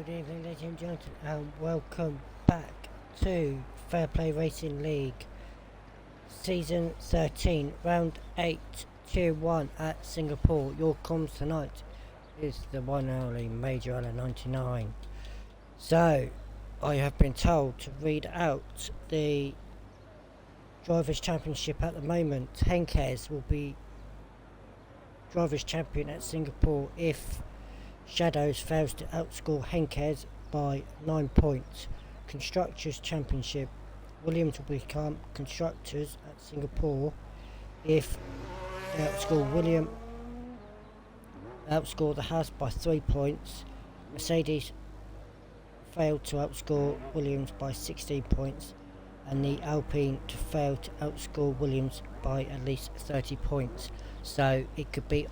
Good evening, ladies and gentlemen, and welcome back to Fair Play Racing League Season 13, Round 8, Tier 1 at Singapore. Your comms tonight is the one and only Major Allen 99. So, I have been told to read out the Drivers' Championship at the moment. Henkes will be Drivers' Champion at Singapore if Shadows fails to outscore Henkes by 9 points. Constructors' Championship. Williams will become Constructors at Singapore if they outscore the Haas by 3 points. Mercedes failed to outscore Williams by 16 points, and the Alpine to fail to outscore Williams by at least 30 points. So it could be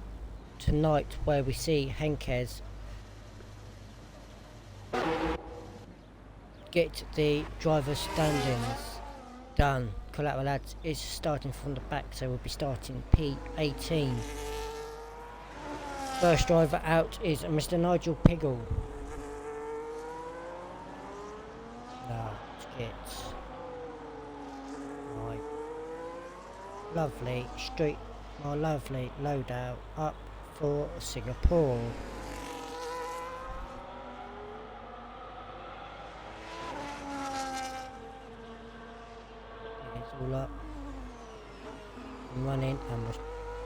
tonight where we see Henkes get the driver's standings done. Collateral Lads is starting from the back, so we'll be starting P18. First driver out is Mr. Nigel Piggle. Now let's get my lovely loadout up for Singapore. It's all up and running, and my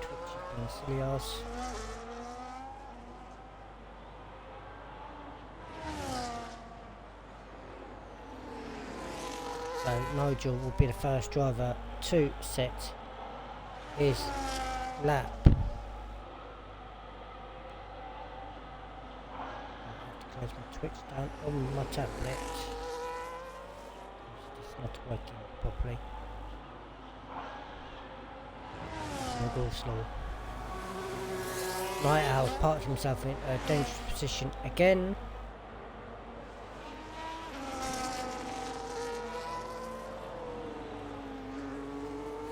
Twitch is being silly ass. So Nigel will be the first driver to set his lap. I have to close my Twitch down on my tablet. It's not working properly. And go slow. Night Owl parked himself in a dangerous position again.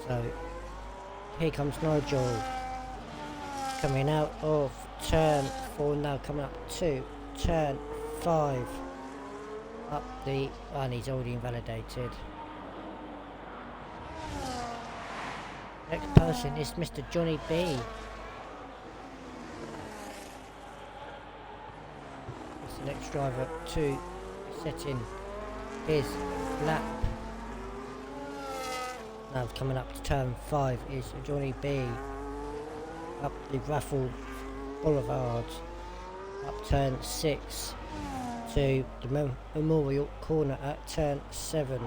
So here comes Nigel coming out of turn 4 now, coming up to turn 5 up the, and he's already invalidated. Next person is Mr. Johnny B. It's the next driver to set in his lap. Now coming up to turn 5 is Johnny B. Up the Raffle Boulevard. Up turn 6 to the Memorial Corner at turn 7.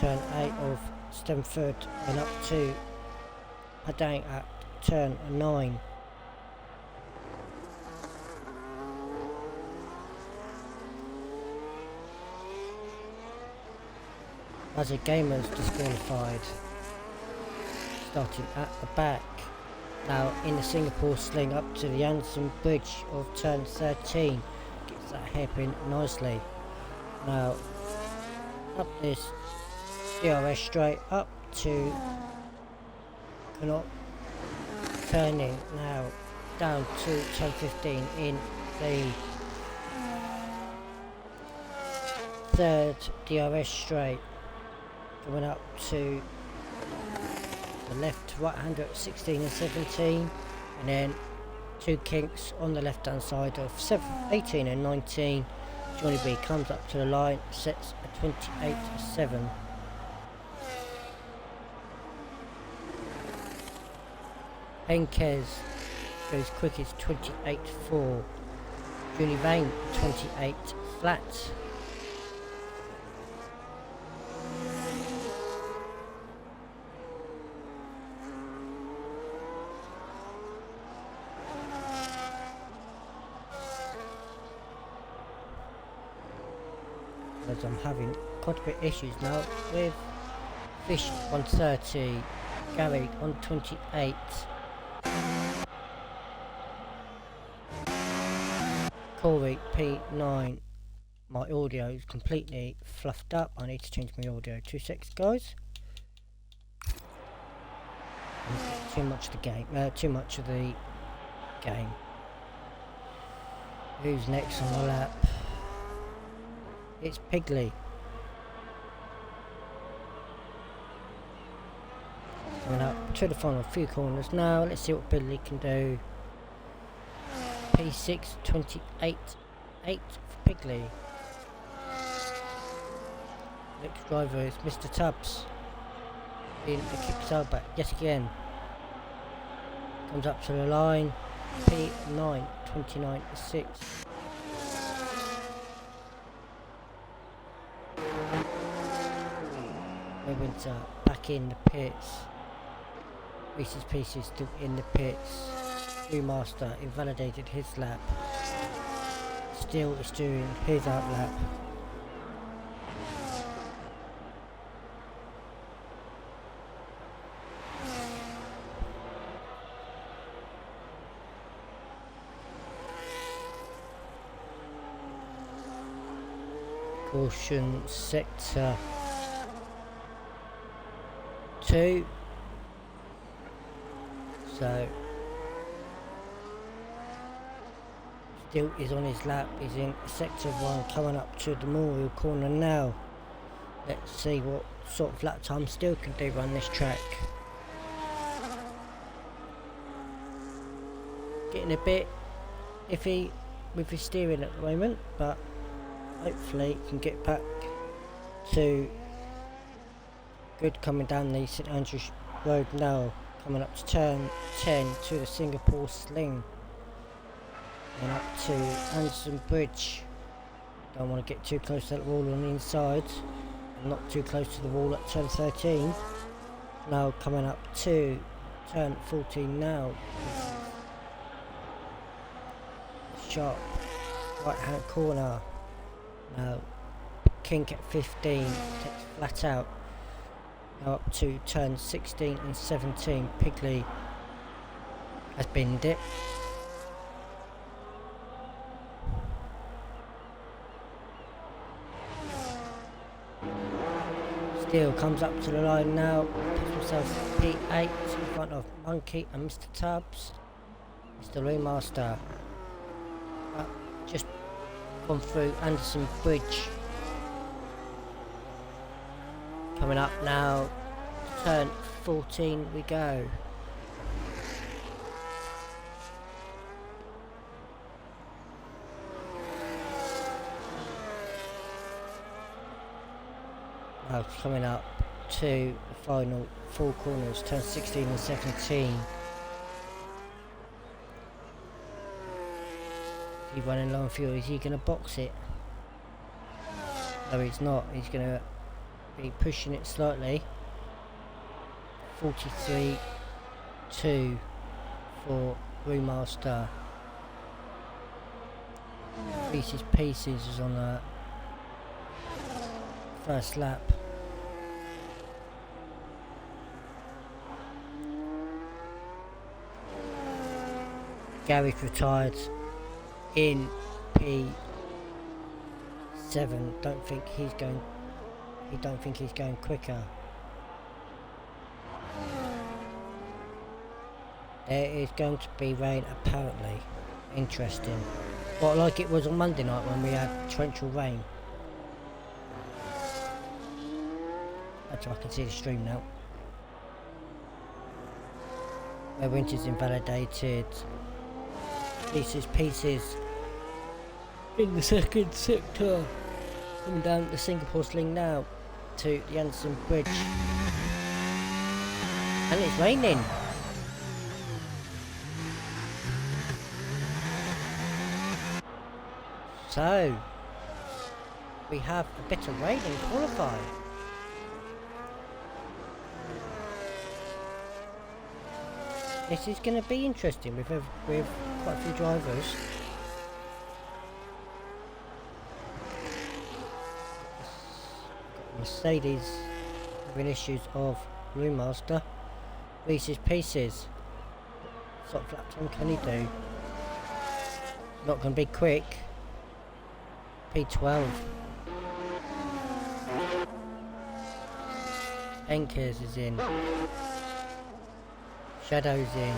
Turn 8 of Stamford and up to Padang at turn 9. As a gamer's disqualified. Starting at the back. Now in the Singapore sling up to the Anderson Bridge of turn 13. Gets that hairpin nicely. Now up this DRS straight up to Canot, turning now down to turn 15 in the third DRS straight, coming up to the left right hander at 16 and 17, and then two kinks on the left hand side of 18 and 19. Johnny B comes up to the line, sets a 28-7. Henkes goes quickest 28-4. Julie Vane 28 flat. As I'm having quite a bit of issues now with Fish on 30, Gary on 28. Corey P9. My audio is completely fluffed up. I need to change my audio. 2 seconds, guys. Too much of the game. Who's next on the lap? It's Pigley. Coming up to the final few corners now. Let's see what Pigley can do. P6 28.8 for Pigley. Next driver is Mr. Tubbs in the kick yet again. Comes up to the line. P9 29.6. Winter back in the pits. Reese's Pieces still in the pits. Master invalidated his lap. Still is doing his out lap. Caution sector 2. So still is on his lap. He's in sector 1 coming up to the Memorial corner now. Let's see what sort of lap time still can do run this track. Getting a bit iffy with his steering at the moment, but hopefully he can get back to good coming down the St Andrews Road now. Coming up to turn 10 to the Singapore Sling. And up to Anderson Bridge. Don't want to get too close to that wall on the inside. And not too close to the wall at turn 13. Now coming up to turn 14 now. Sharp right hand corner. Now kink at 15. Takes flat out. Now up to turn 16 and 17. Pigley has binned it. Still comes up to the line now. Puts himself P8 in front of Monkey and Mr. Tubbs. Mr. Remaster. Just gone through Anderson Bridge. Coming up now, turn 14 we go. Now coming up to the final 4 corners, turn 16 and 17. Is he running low on fuel? Is he going to box it? No, he's not. He's going to be pushing it slightly. 43.2 for Brewmaster. Reese's Pieces is on the first lap. Gary's retired in P7. Don't think he's going. He don't think he's going quicker. There is going to be rain apparently. Interesting. Well, like it was on Monday night when we had torrential rain. That's why I can see the stream now. Where Winter's invalidated. Reese's Pieces in the second sector. Coming down the Singapore Sling now to the Anderson Bridge. And it's raining. So we have a bit of rain in qualifying. This is going to be interesting with quite a few drivers. Mercedes having issues of Brewmaster. Reese's Pieces. What sort of lap time can he do? Not going to be quick. P12. Enkers is in. Shadow's in.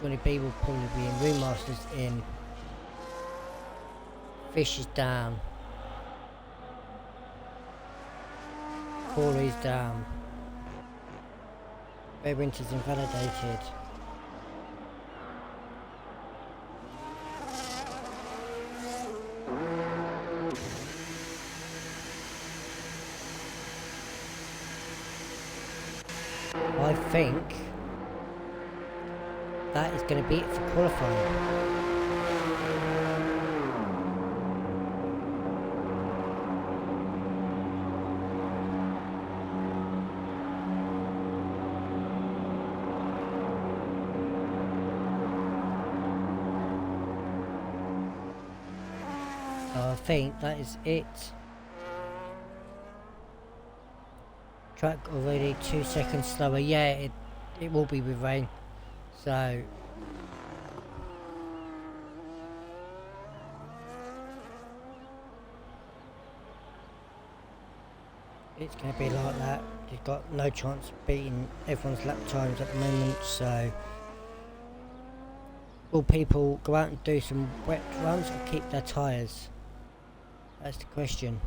Johnny B will probably be in. Ringmaster's in. Fish is down. Corey's down. Red Winter's invalidated. I think that is going to be it for qualifying. I think that is it. Track already 2 seconds slower. Yeah, it will be with rain. So it's going to be like that. You've got no chance of beating everyone's lap times at the moment. So will people go out and do some wet runs or keep their tyres? That's the question.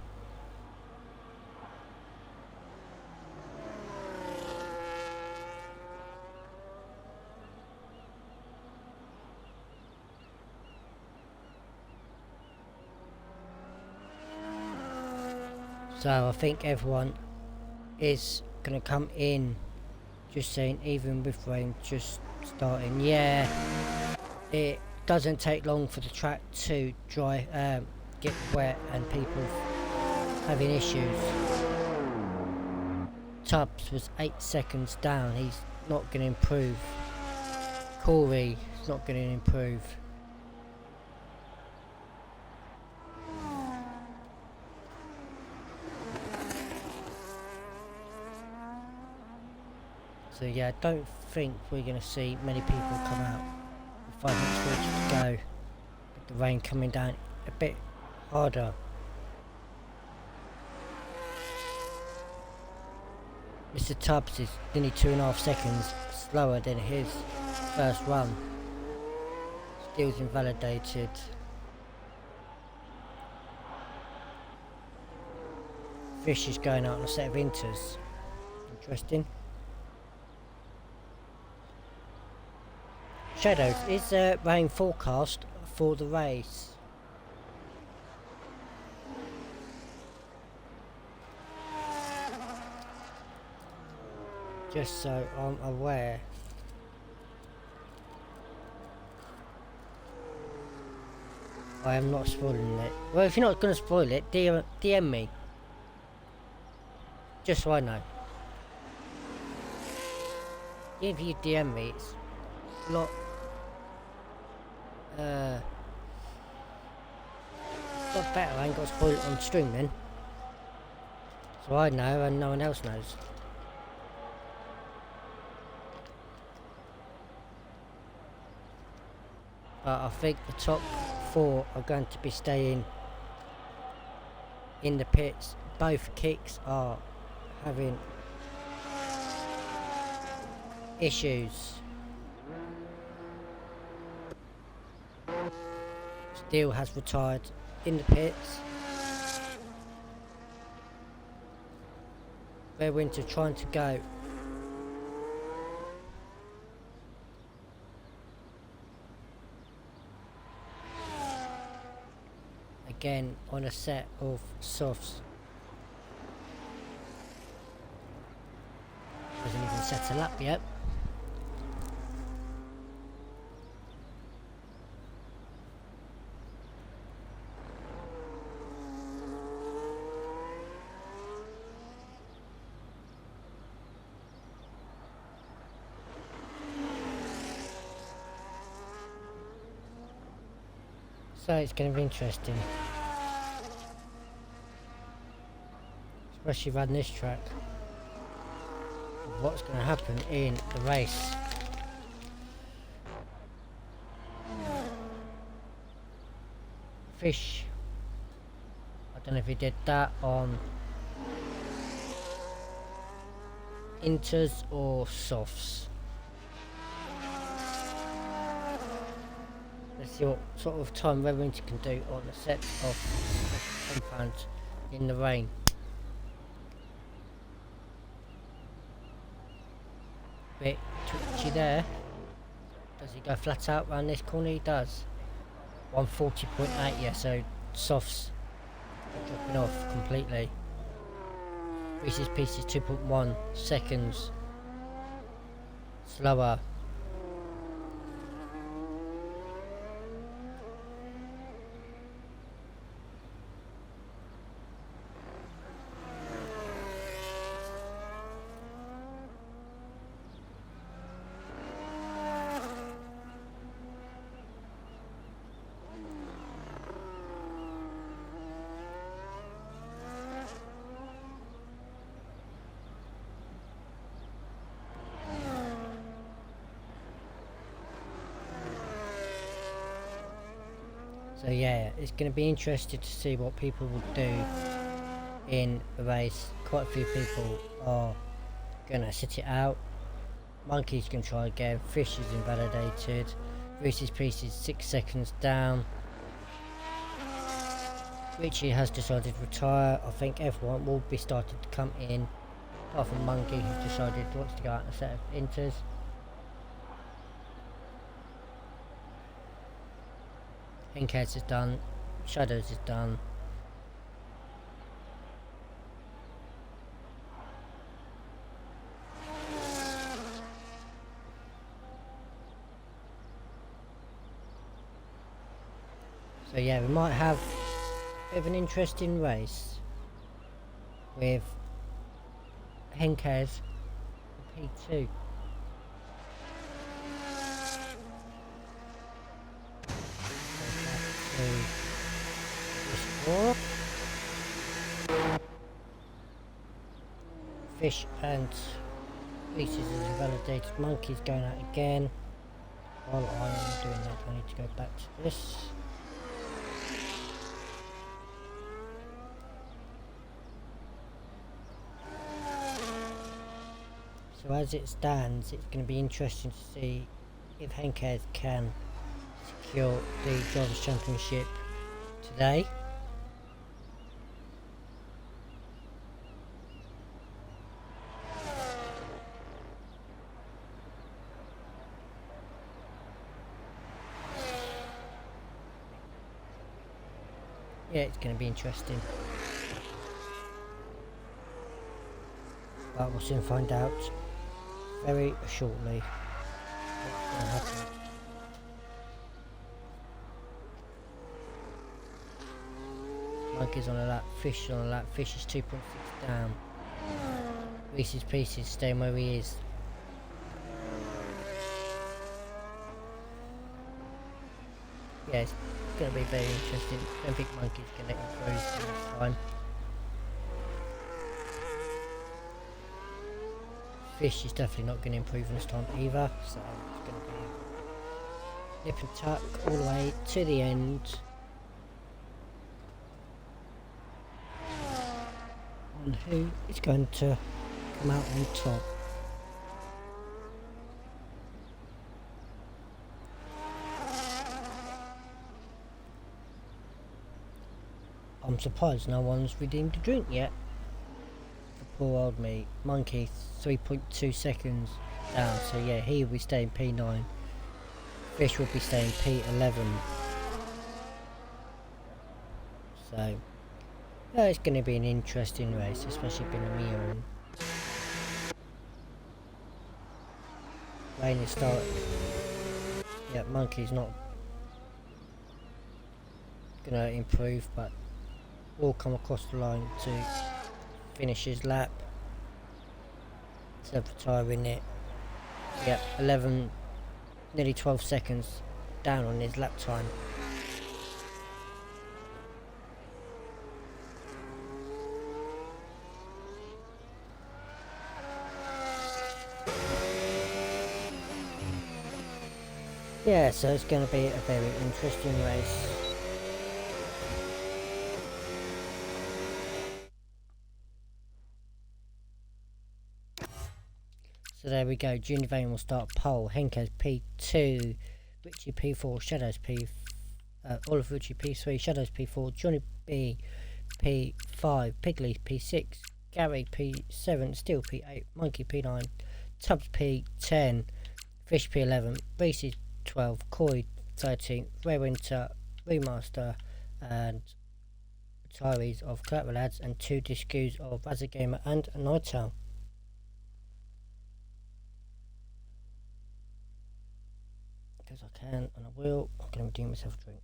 So I think everyone is going to come in, just saying, even with rain just starting. Yeah, it doesn't take long for the track to dry, get wet and people having issues. Tubbs was 8 seconds down. He's not going to improve. Corey is not going to improve. So yeah, I don't think we're going to see many people come out with 5 minutes to go. With the rain coming down a bit harder. Mr. Tubbs is nearly 2.5 seconds slower than his first run. Still's invalidated. Fish is going out on a set of inters. Interesting. Shadows, is there rain forecast for the race? Just so I'm aware. I am not spoiling it. Well, if you're not going to spoil it, DM me. Just so I know. If you DM me, it's a lot... it's not better. I ain't got to spoil it on stream then. So I know and no one else knows. But I think the top 4 are going to be staying in the pits. Both kicks are having issues. Steele has retired in the pits. Red Winter trying to go. Again on a set of softs. Hasn't even set a lap yet. So it's going to be interesting. Especially around this track. What's going to happen in the race. Fish. I don't know if he did that on inters or softs. Let's see what sort of time Remington can do on a set of compounds in the rain. Bit twitchy there. Does he go flat out round this corner? He does. 140.8, yeah, so softs are dropping off completely. Reese's Pieces 2.1 seconds slower. So yeah, it's going to be interesting to see what people will do in the race. Quite a few people are going to sit it out. Monkey's going to try again. Fish is invalidated. Reese's Pieces 6 seconds down. Richie has decided to retire. I think everyone will be starting to come in, apart from Monkey, who decided he wants to go out in a set of inters. Inkheads is done. Shadows is done. So yeah, we might have a bit of an interesting race with Henkes and P2. Fish and Pieces is invalidated. Monkey's going out again. While I am doing that, I need to go back to this. So as it stands, it's going to be interesting to see if Henkes can secure the Drivers' Championship today. Yeah, it's going to be interesting. But we'll soon find out very shortly what's going to happen. Monkey's on a lap, Fish is on a lap, Fish is 2.6 down. Reese's Pieces staying where he is. Yeah, it's going to be very interesting. I don't think Monkey's going to improve this time. Fish is definitely not going to improve this time either, so it's going to be nip and tuck all the way to the end. And who is going to come out on top? I'm surprised no one's redeemed a drink yet. For poor old me. Monkey 3.2 seconds down, so yeah, he will be staying P9. Fish will be staying P11. So yeah, it's going to be an interesting race, especially being a Mio. Rain is starting. Yeah, Monkey's not going to improve, but will come across the line to finish his lap. Instead of retiring it. Yep, 11, nearly 12 seconds down on his lap time. Yeah, so it's going to be a very interesting race. So there we go, Junior Vane will start pole, Henkes P2, Richie P4, Shadows Oliver Richie P3, Shadows P4, Johnny B P5, Pigley P6, Gary P7, Steel P8, Monkey P9, Tubbs P10, Fish P11, Reese's 12, Corey 13, Ray Winter, Remaster, and retirees of Collateral Lads, and 2 discos of Razor Gamer and Night Owl. Because I can and I will, I'm going to redeem myself a drink.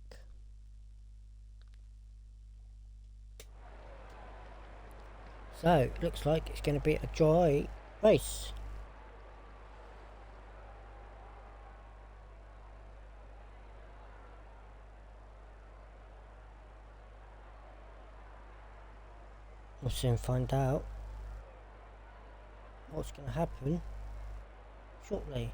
So, looks like it's going to be a dry race. We'll soon find out what's going to happen shortly.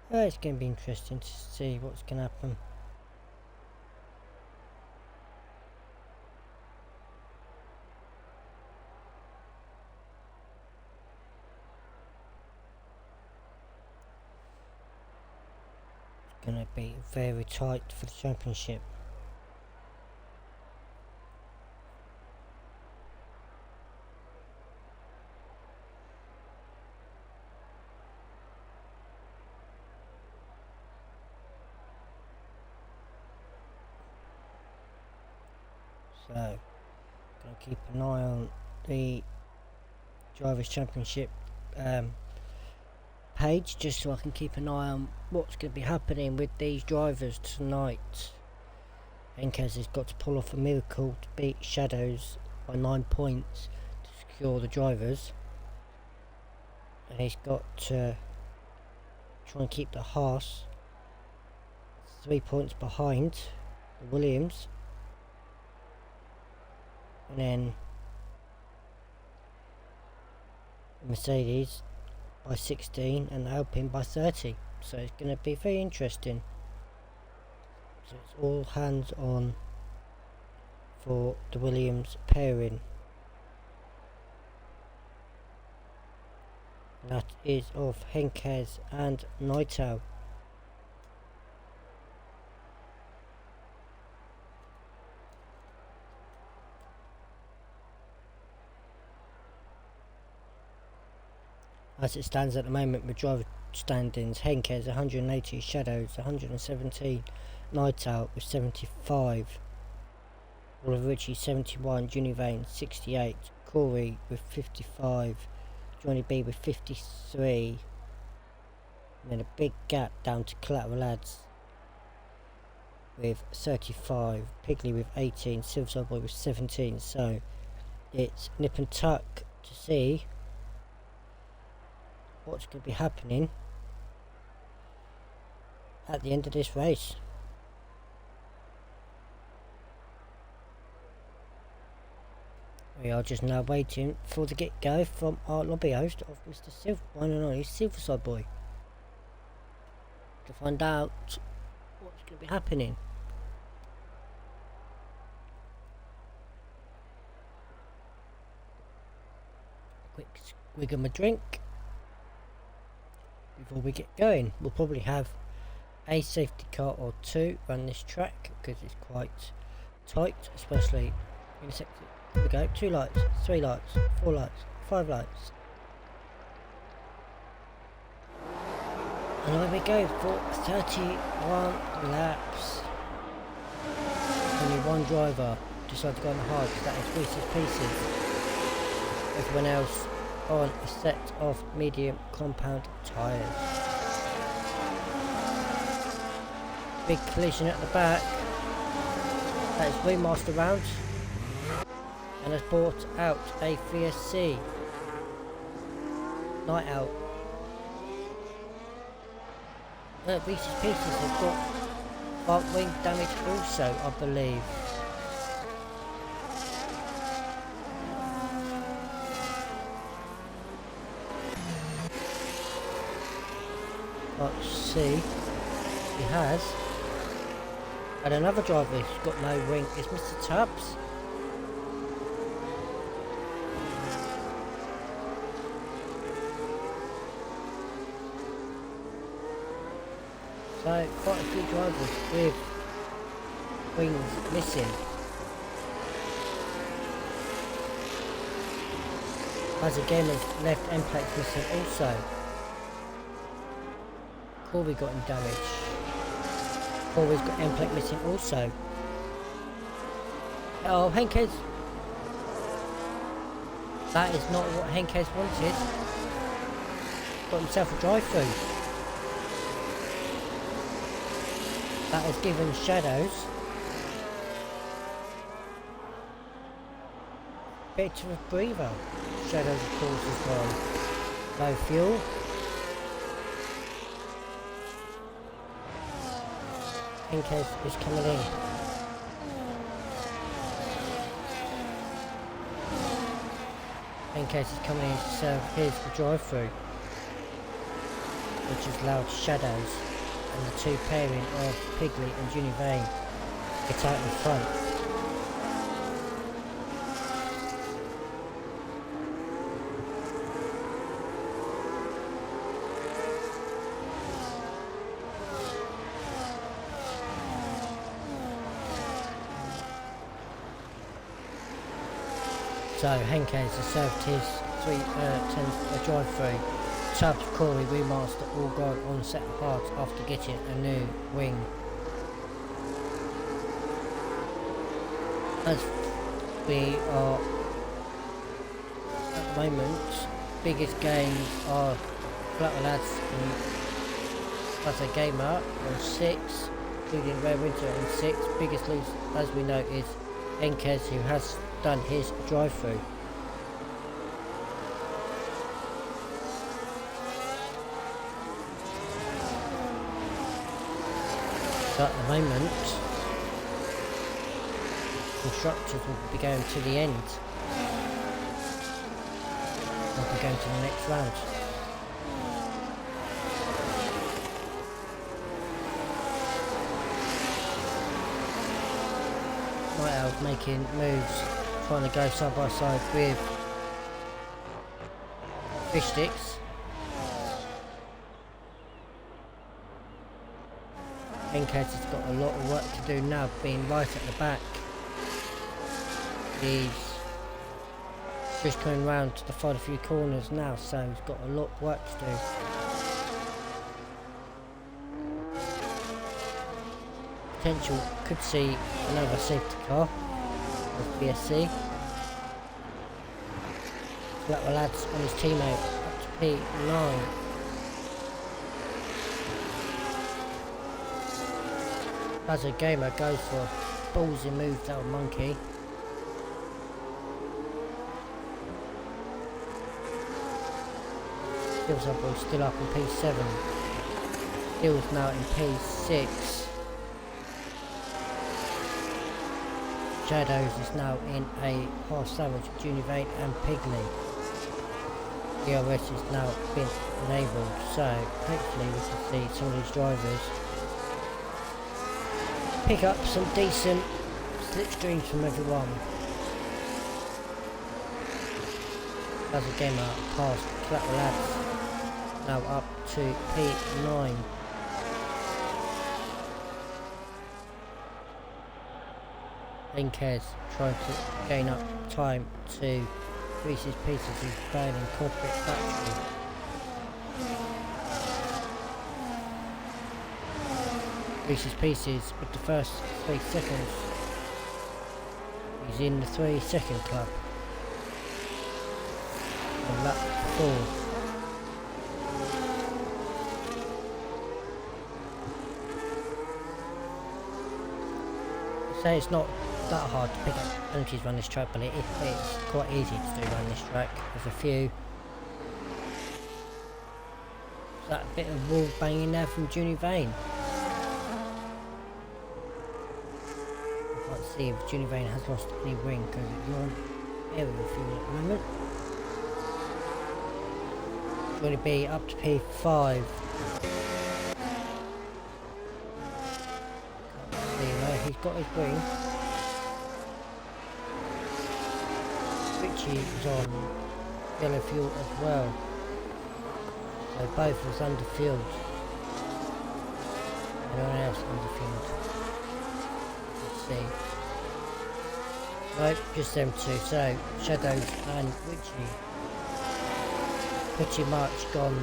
It's going to be interesting to see what's going to happen. It's going to be very tight for the championship. So, going to keep an eye on the Drivers' Championship page, just so I can keep an eye on what's going to be happening with these drivers tonight. Henkes has got to pull off a miracle to beat Shadows by 9 points to secure the drivers. And he's got to try and keep the Haas 3 points behind the Williams. And then Mercedes by 16 and Alpine by 30. So it's going to be very interesting. So it's all hands on for the Williams pairing. That is of Henkes and Night Owl. As it stands at the moment with driver standings, Henkes 180, Shadows 117, Night Owl with 75, Oliver Richie 71, Juni Vane 68, Corey with 55, Johnny B with 53, and then a big gap down to Collateral Lads with 35, Pigley with 18, Silverside Boy with 17. So it's nip and tuck to see what's going to be happening at the end of this race. We are just now waiting for the get-go from our lobby host of Mr. One and only Silverside Boy, to find out what's going to be happening. Quick swig of my drink before we get going. We'll probably have a safety car or two run this track because it's quite tight, especially in sector. Here we go, 2 lights, 3 lights, 4 lights, 5 lights. And away we go for 31 laps. Only one driver decided to go on the hard, that is Reese's Pieces. Everyone else on a set of medium compound tyres. Big collision at the back. That is Remaster round and has brought out a VSC. Night Out Reese's Pieces have got front wing damage also, I believe. Let's see. He has. And another driver who's got no wing is Mr. Tubbs. So quite a few drivers with wings missing. As again has left end plates missing also. Corey got him damaged. Corey's got end plate missing also. Oh, Henkes. That is not what Henkes wanted. Got himself a drive-through. That has given Shadows a bit of a breather. Shadows of course as well. Low fuel. Henkes is coming in. Henkes is coming in to serve his drive-through, which has allowed Shadows and the two pairing of Pigley and Junior Vane get out in front. So Henkes has served his 310 drive-through. Tubbs, Corey, Remaster all gone on set of parts after getting a new wing. As we are at the moment, biggest gains are Flutter Lads and Flutter Gamer on 6, including Rare Winter on 6. Biggest lose, as we know, is Henkes, who has done his drive-through. So at the moment, constructors will be going to the end. We'll be going to the next round. Night Owl's making moves, trying to go side by side with Fish Sticks. Henkes has got a lot of work to do now, being right at the back. He's just coming round to the final few corners now, so he's got a lot of work to do. Potential could see another safety car with BSC. Flutter Lads on his teammate up to P9. As a gamer goes for ballsy moves out of Monkey. Steel's up, still up in P7. Steel's now in P6. Shadows is now in a half sandwich with Junior Vane and Pigley. DRS is now been enabled, so hopefully we can see some of these drivers pick up some decent slipstreams from everyone. As a gamer past Flutter Lads, now up to P9. Henkes trying to gain up time to Reese's Pieces, who's playing in corporate factory. Reese's Pieces with the first 3 seconds. He's in the 3-second club. On lap 4. So it's not that hard to pick up penalties around this track, but it's quite easy to do around this track. There's a few That bit of wall banging there from Junior Vane. I can't see if Junior Vane has lost any wing because you're on aerial fuel at the moment. It's going to be up to P5. Can't see where he's got his wing. Richie is on yellow fuel as well. So both was underfueled. Anyone else underfueled? Let's see. Nope, just them two. So Shadows and Richie pretty much gone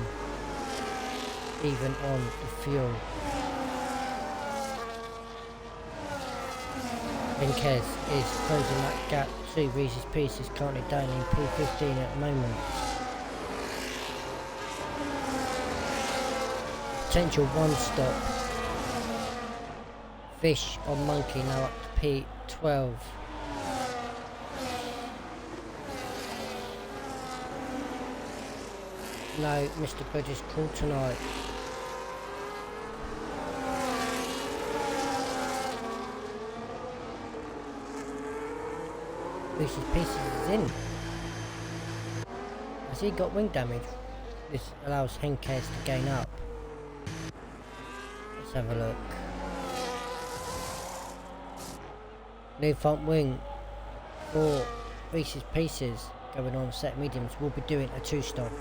even on the fuel. Henkes is closing that gap to Reese's Pieces, currently down in P15 at the moment. Potential one stop. Fish on Monkey now up to P12. No, Mr. Bridges call tonight. Reese's Pieces is in. Has he got wing damage? This allows Henkes to gain up. Let's have a look. New front wing for Reese's Pieces going on set mediums. Will be doing a 2-stop.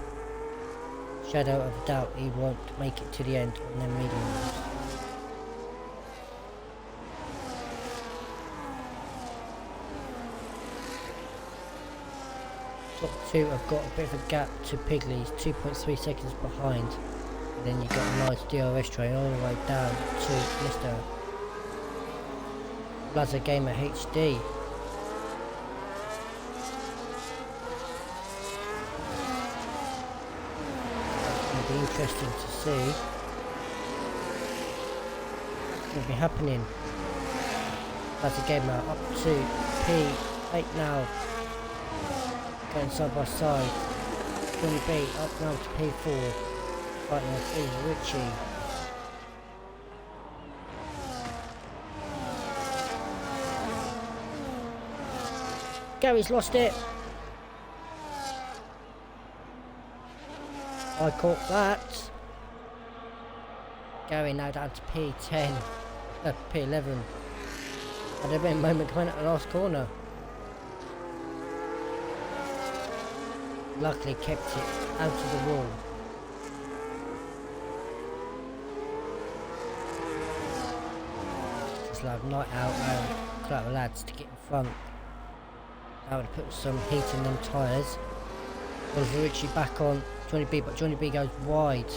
Shadow of a doubt he won't make it to the end on them mediums. Top 2 have got a bit of a gap to Pigley's, 2.3 seconds behind. And then you've got a nice DRS train all the way down to Mr. Blazer Gamer HD. It's going to be interesting to see what's going to be happening. Blazer Gamer up to P8 now. Going side by side. Johnny B up now to P4. Fighting with Richie. Gary's lost it. I caught that. Gary now down to P10. P11. Had a bit of moment coming at the last corner. Luckily kept it out of the wall. Just allowed Night Out and Clutter Lads to get in front. That would put some heat in them tyres. Was Richie back on Johnny B, but Johnny B goes wide.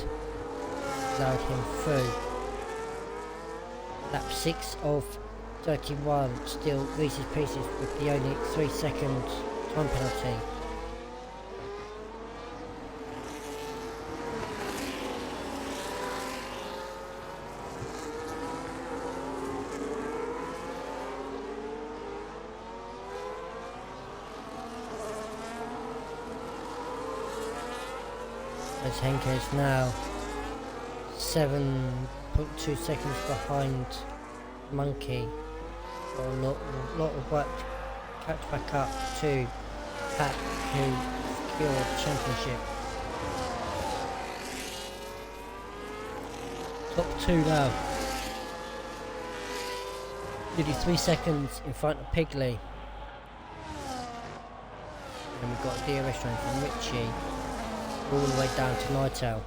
Allowed him through. Lap 6 of 31. Still Reese's Pieces with the only 3-second time penalty. As Henkes now 7.2 seconds behind Monkey. Got a lot of work to catch back up to Pat, who secured the championship. Top 2 now. Nearly 3 seconds in front of Pigley. And we've got a DRS train from Richie all the way down to Night Owl.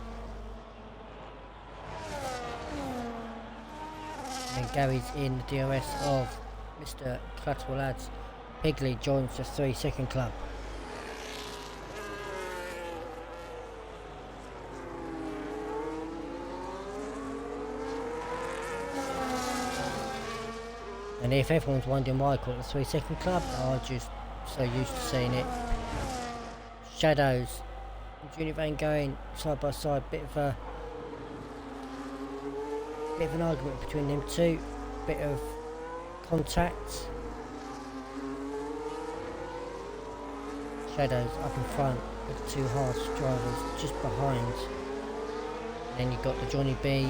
And Gary's in the DRS of Mr. Collateral Lads. Pigley joins the 3-second club. And if everyone's wondering why I call it the 3-second club, I'm just so used to seeing it. Shadows and Junior Vane going side by side, bit of an argument between them two, bit of contact. Shadows up in front with the two harsh drivers just behind. Then you've got the Johnny B.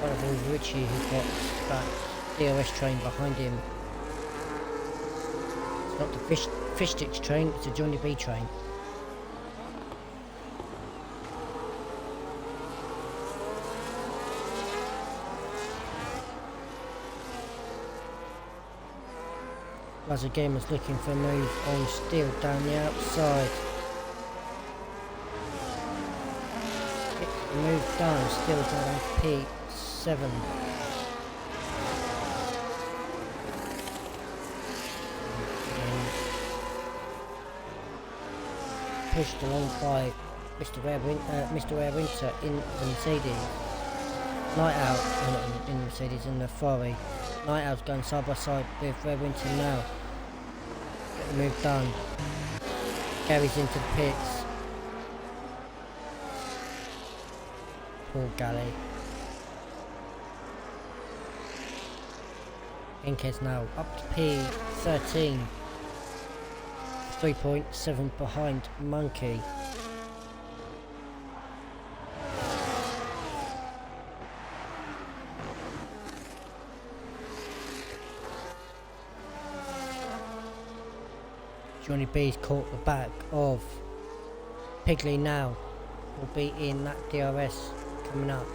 One of them, Richie, who's got that DRS train behind him. It's not the fish sticks train, it's a Johnny B train. As the gamer's looking for a move on Steel down the outside. Get the move done, Steel's down on P7. Pushed along by Mr. Rare Winter in the Mercedes. Night Out, not in the Mercedes, in the Ferrari. Night Out's going side by side with Rare Winter now. Get the move done. Gary's into the pits. Poor Galley. Henkes now up to P13. 3.7 behind Monkey. Johnny B's caught the back of Pigley now. Will be in that DRS coming up.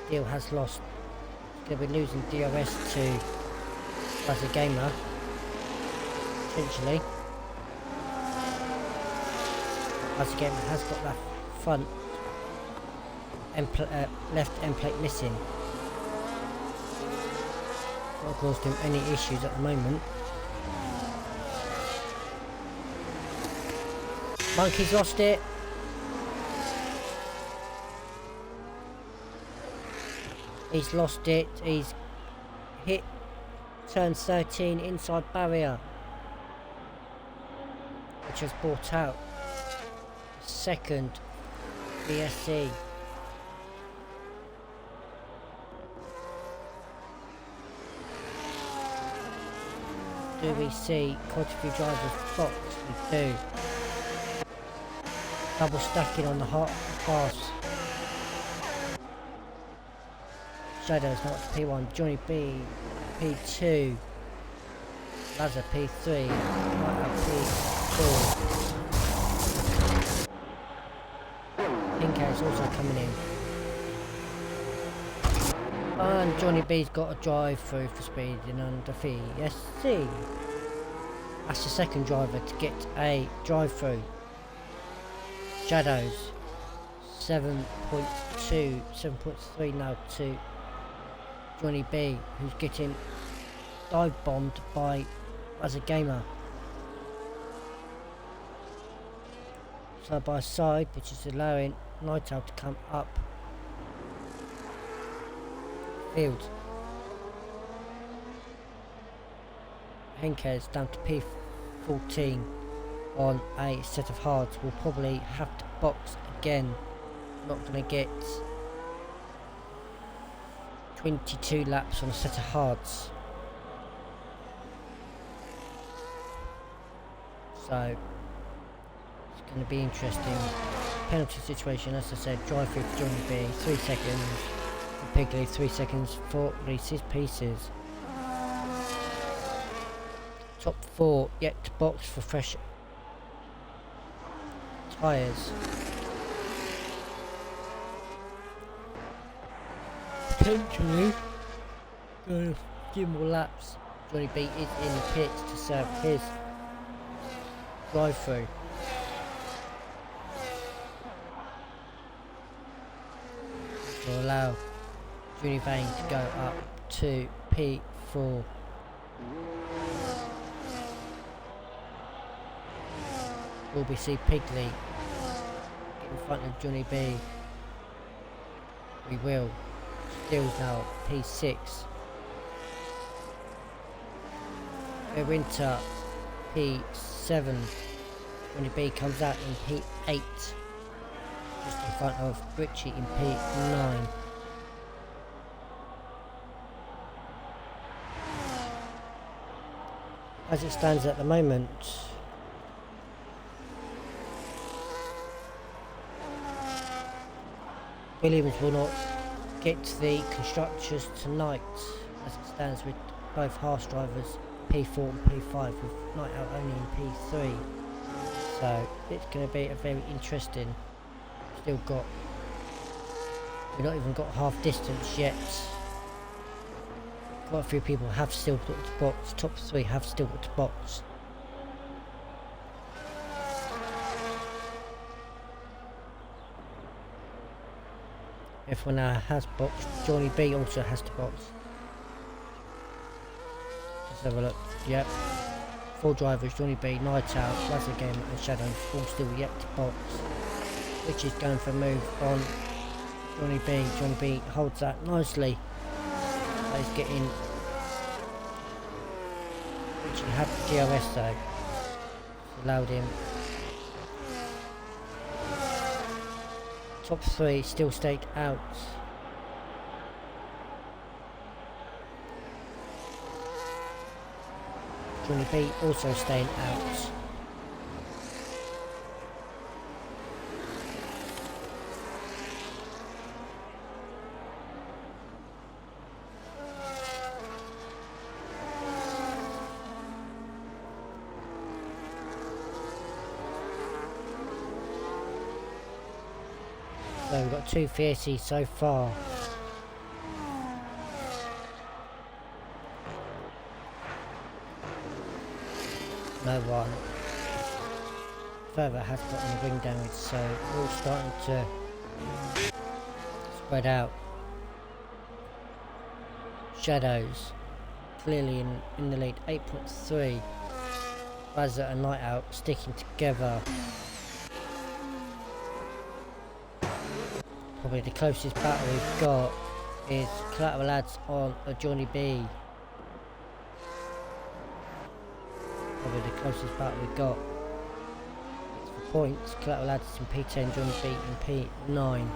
Steel has lost. He'll be losing DRS to as a gamer, potentially. As a gamer has got that front left end plate missing. Not caused him any issues at the moment. Monkey's lost it. He's lost it. He's hit turn 13 inside barrier, which has brought out second BSC. Do we see quite a few drivers box? We do. Double stacking on the hot pass. Shadows not P1, Johnny B P2, Lazar P3, might have P4. Pinker is also coming in. And Johnny B's got a drive through for speed in under VSC. That's the second driver to get a drive through. Shadows 7.2, 7.3 now to Johnny B, who's getting dive bombed by as a gamer. Side by side, which is allowing Night Owl to come up field. Henkes down to P14 on a set of hards. Will probably have to box again. Not going to get 22 laps on a set of hards. So it's going to be interesting. Penalty situation, as I said, drive through for Johnny B, 3 seconds for Pigley, 3 seconds for Reese's Pieces. Top 4 yet to box for fresh tyres. Potentially going a few more laps. Johnny B is in the pits to serve his drive through. Will allow Juni Vane to go up to P4. Will we see Pigley in front of Johnny B? We will. Steel's now P6. Winter P7. Johnny B comes out in P8. Just in front of Richie in P9. As it stands at the moment, Williams will not get to the constructors tonight, as it stands with both Haas drivers P4 and P5, with Knight out only in P3. So it's going to be a very interesting. We've not even got half distance yet. Quite a few people have still got the box. Top 3 have still got the box. Everyone now has boxed. Johnny B also has the box. Let's have a look. Yep. 4 drivers, Johnny B, Night Out, Lazar Game and Shadow, all still yet to box. Which is going for a move on Johnny B. Johnny B holds that nicely. He's getting... Which he had the DRS though. It's allowed him. Top 3 still stayed out. Johnny B also staying out. So we've got 2 fierces so far. No one further has gotten the wing damage, so we're all starting to spread out. Shadows clearly in the lead, 8.3. Razor and Night Out sticking together. Probably the closest battle we've got is Collateral Lads on a Johnny B. Probably the closest battle we've got. For points, Collateral Lads in P10, Johnny B in P9.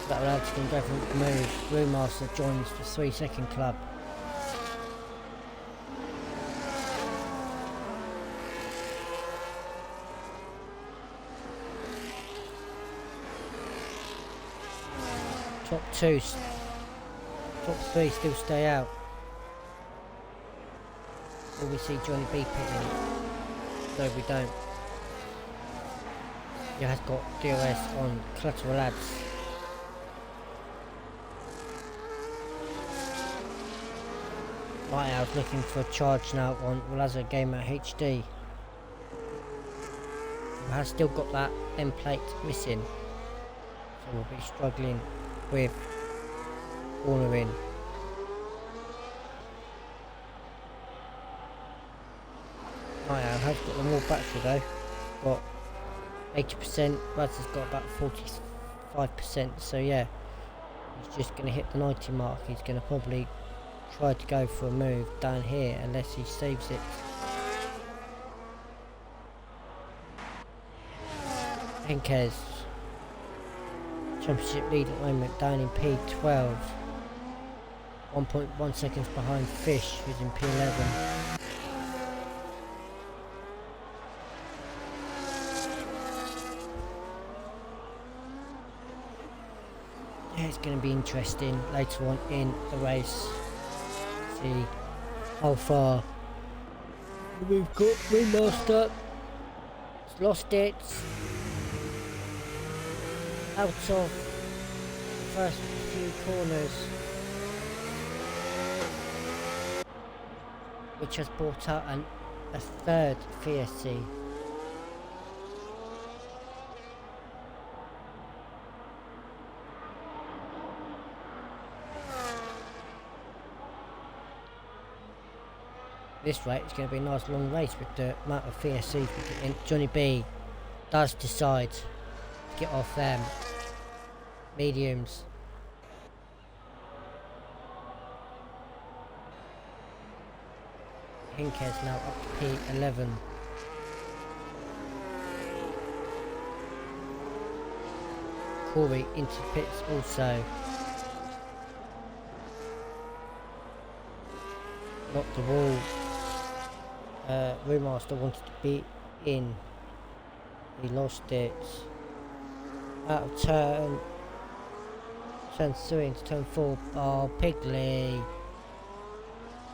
Collateral Lads can go for the move. Brewmaster joins the 3-second club. Top 2, top 3 still stay out. Will we see Johnny B pitting? No, we don't. He has got DRS on Collateral Lads. Night Owl's looking for a charge now on Lazar Gamer HD. Who has still got that end plate missing. So we'll be struggling with cornering. Night Owl has got the more battery though. Got 80%, Razor's got about 45%, so yeah. He's just going to hit the 90 mark. He's going to probably try to go for a move down here unless he saves it. Henkes championship lead at the moment, down in P12. 1.1 seconds behind Fish, who's in P11. Yeah, it's going to be interesting later on in the race. See how far we've got. Remaster. It's lost it. Out of the first few corners, which has brought out a third VSC. This rate is going to be a nice long race with the amount of VSCs we get in. Johnny B does decide to get off them mediums. Hinkes now up to P11. Corey into pits also. Not the wall. Remaster wanted to be in. He lost it. Out of turn 3 into turn 4. Oh, Piggly.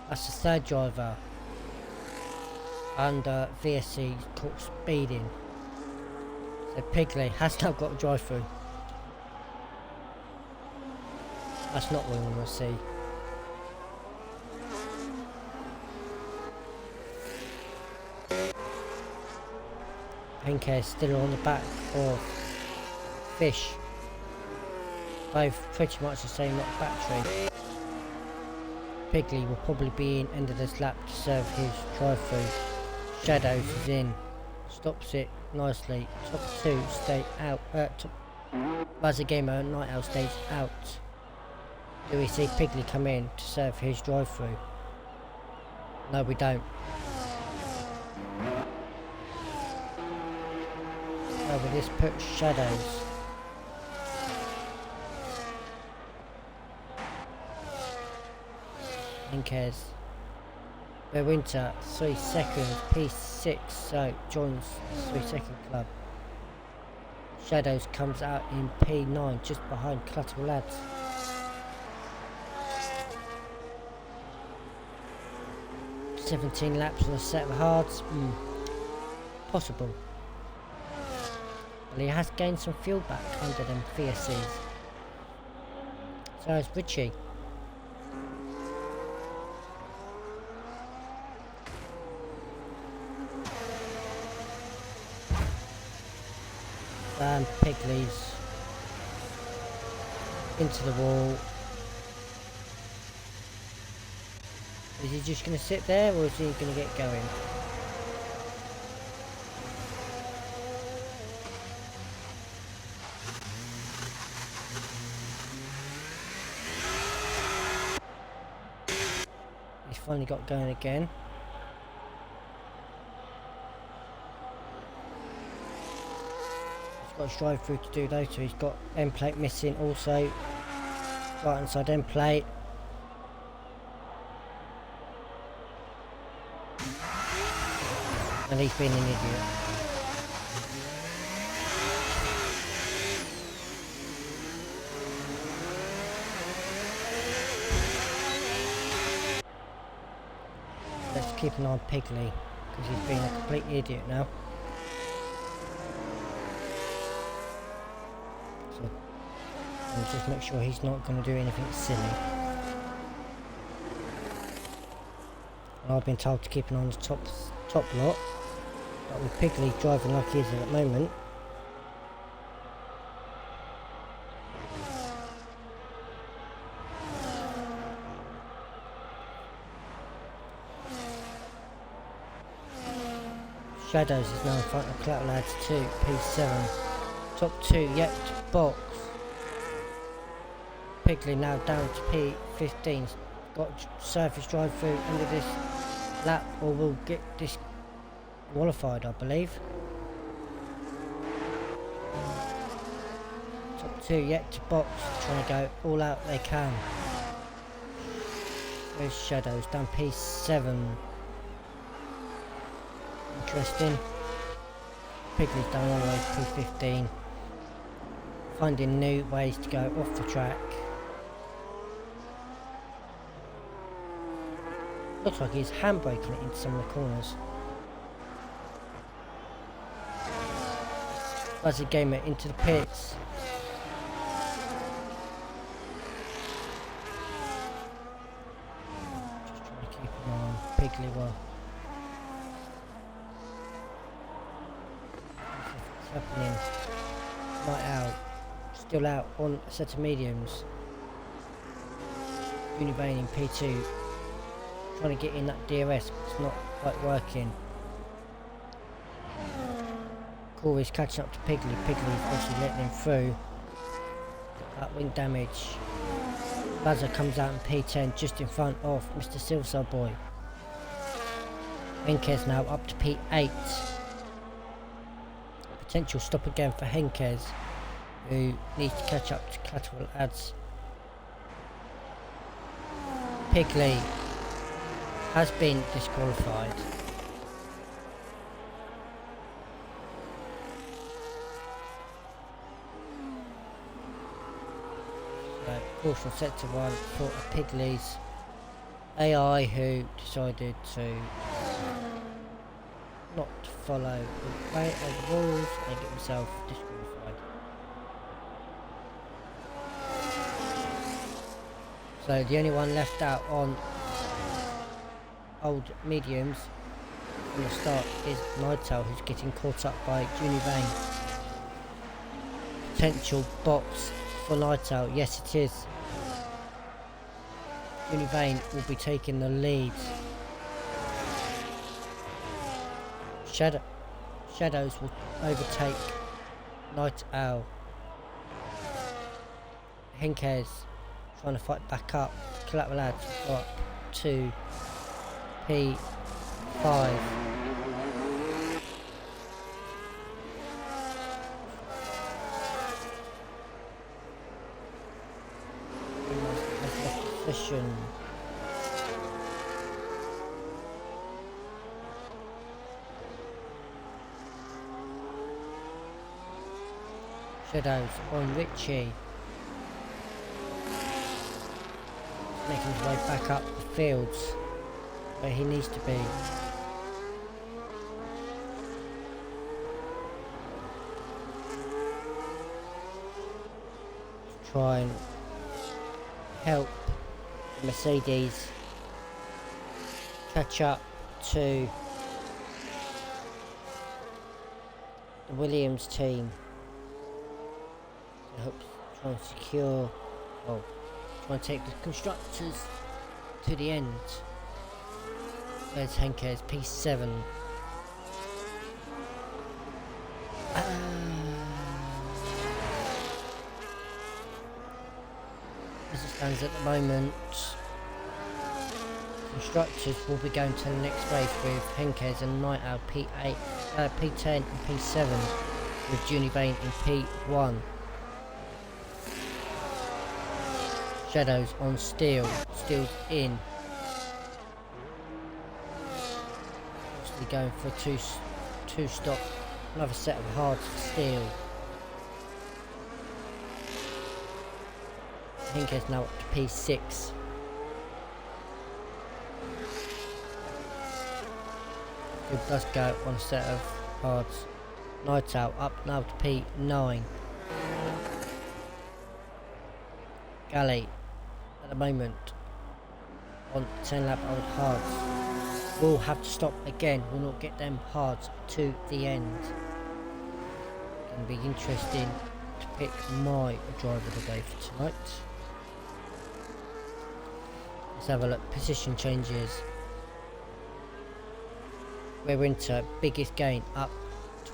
That's the third driver. Under VSC caught speeding. So Piggly has now got a drive through. That's not what we want to see. Henke still on the back of Fish. Both pretty much the same battery. Piggly will probably be in end of this lap to serve his drive-through. Shadows is in. Stops it nicely. Top 2 stay out. Buzzer Gamer Night Owl stays out. Do we see Piggly come in to serve his drive-through? No, we don't. So we just put Shadows. Henkes. The Winter 3 seconds. P6. So joins 3 second club. Shadows comes out in P9 just behind Collateral Lads. "17 laps on a set of hards? Possible. But he has gained some fuel back under them VSCs. So is Richie. And Piggly's into the wall. Is he just going to sit there, or is he going to get going? He's finally got going again. He's got a drive through to do though, so he's got end plate missing also. Right hand side end plate. And he's been an idiot. Let's keep an eye on Piggly, because he's been a complete idiot now. So, and just make sure he's not going to do anything silly. And I've been told to keep an eye on the top lot. But with Piggly driving like he is at the moment, Shadows is now in front of Collateral Lads 2, P7. Top 2 yet to box. Piggly now down to P15. Got surface drive through under this lap, or will get disqualified, I believe. Top 2 yet to box, trying to go all out they can. There's Shadows down P7. Interesting. Piggly's down all the way to P15. Finding new ways to go off the track. Looks like he's handbraking it into some of the corners. Buzzer Gamer into the pits. Just trying to keep an eye on Piggly well. What's happening? Night out. Still out on a set of mediums. Univane in P2. Trying to get in that DRS, but it's not quite working. Corey's catching up to Piggly. Piggly's obviously letting him through. That wing damage. Buzzer comes out in P10 just in front of Mr. Silver Boy. Henkes now up to P8. Potential stop again for Henkes, who needs to catch up to Collateral Lads. Piggly has been disqualified. So, caution sector 1 for a Pigley's AI who decided to not follow the rules and get himself disqualified. So the only one left out on old mediums from the start is Nightail, who's getting caught up by Juni Vane. Potential box for Nightail, yes it is. Juni Vane will be taking the lead. Shadows will overtake Night Owl. Henkes trying to fight back up. Collateral Lads go up to P5. Position. Shadows on Richie. Making his way back up the fields where he needs to be. To try and help the Mercedes catch up to the Williams team. I hope to try and secure, well, try and take the constructors to the end. There's Henkes, P7. As it stands at the moment, constructors will be going to the next race with Henkes and Night Owl P8, P10 and P7, with Juni Vane in P1. Shadows on Steel. Steel's in. Obviously going for two stop. Another set of hards for Steel. Henkes now up to P6. It does go on a set of hards. Night Owl up now to P9. Galley at the moment on 10 lap old hards. Will have to stop again, will not get them hards to the end. Gonna be interesting to pick my driver of the day for tonight. Let's have a look. Position changes. We're into biggest gain up